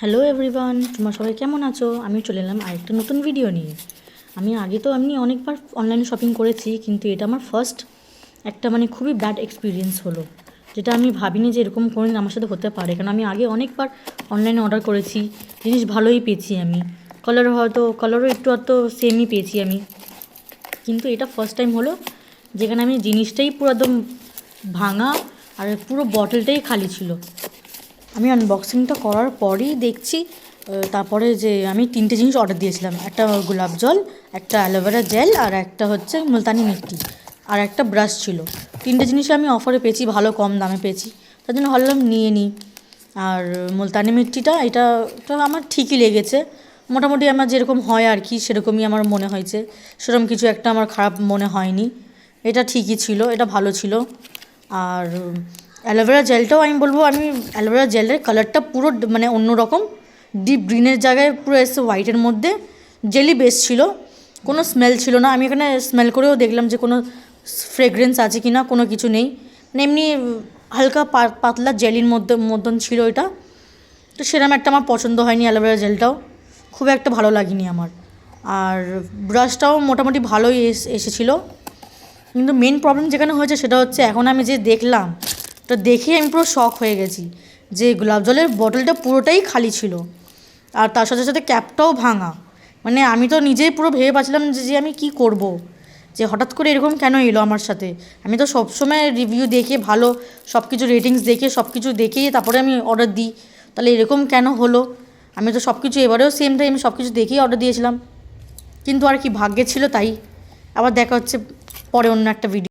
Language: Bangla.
হ্যালো এভরিওয়ান, তোমরা সবাই কেমন আছো? আমি চলে এলাম আরেকটা নতুন ভিডিও নিয়ে। আমি আগে তো অনেকবার অনলাইনে শপিং করেছি, কিন্তু এটা আমার ফার্স্ট একটা খুবই ব্যাড এক্সপিরিয়েন্স হলো, যেটা আমি ভাবিনি যে এরকম কোনোদিন আমার সাথে হতে পারে। কারণ আমি আগে অনেকবার অনলাইনে অর্ডার করেছি, জিনিস ভালোই পেয়েছি আমি, কালারও একটু আধটু সেমই পেয়েছি আমি। কিন্তু এটা ফার্স্ট টাইম হলো যেখানে আমি জিনিসটাই পুরো একদম ভাঙা, আর পুরো বটলটাই খালি ছিল। আমি আনবক্সিংটা করার পরেই দেখছি, তারপরে যে আমি 3টে জিনিস অর্ডার দিয়েছিলাম, একটা গোলাপ জল, একটা অ্যালোভেরা জেল, আর একটা হচ্ছে মুলতানি মিট্টি, আর একটা ব্রাশ ছিল। 3টে জিনিস আমি অফারে পেয়েছি, ভালো কম দামে পেয়েছি, তার জন্য ভাবলাম নিয়ে নিই। আর মুলতানি মিট্টিটা এটা আমার ঠিকই লেগেছে, মোটামুটি আমার যেরকম হয় আর কি সেরকমই আমার মনে হয়েছে, সেরকম কিছু একটা আমার খারাপ মনে হয়নি। এটা ঠিকই ছিল, এটা ভালো ছিল। আর অ্যালোভেরা জেলটাও আমি বলবো, আমি অ্যালোভেরা জেলের কালারটা পুরো অন্য রকম, ডিপ গ্রিনের জায়গায় পুরো এসে হোয়াইটের মধ্যে, জেলি বেস ছিল, কোনো স্মেল ছিল না। আমি এখানে স্মেল করেও দেখলাম যে কোনো ফ্রেগরেন্স আছে কি না, কোনো কিছু নেই, এমনি হালকা পাতলা জেলির মতন ছিল এটা। তো সেরকম একটা আমার পছন্দ হয়নি, অ্যালোভেরা জেলটাও খুব একটা ভালো লাগেনি আমার। আর ব্রাশটাও মোটামুটি ভালোই এসেছিলো, কিন্তু মেন প্রবলেম যেখানে হয়েছে সেটা হচ্ছে এখন আমি যে দেখলাম, তো দেখেই আমি পুরো শক হয়ে গেছি যে গোলাপ জলের বটলটা পুরোটাই খালি ছিল, আর তার সাথে সাথে ক্যাপটাও ভাঙা। আমি তো নিজেই পুরো ভেবে পাচ্ছিলাম যে আমি কি করব, যে হঠাৎ করে এরকম কেন এলো আমার সাথে। আমি তো সবসময় রিভিউ দেখে, ভালো সব কিছু রেটিংস দেখে, সব কিছু দেখেই তারপরে আমি অর্ডার দিই, তাহলে এরকম কেন হলো? আমি তো সব কিছু এবারেও সেম টাইম সব কিছু দেখেই অর্ডার দিয়েছিলাম, কিন্তু আর কি ভাগ্যে ছিল তাই। আবার দেখা হচ্ছে পরে অন্য একটা ভিডিও।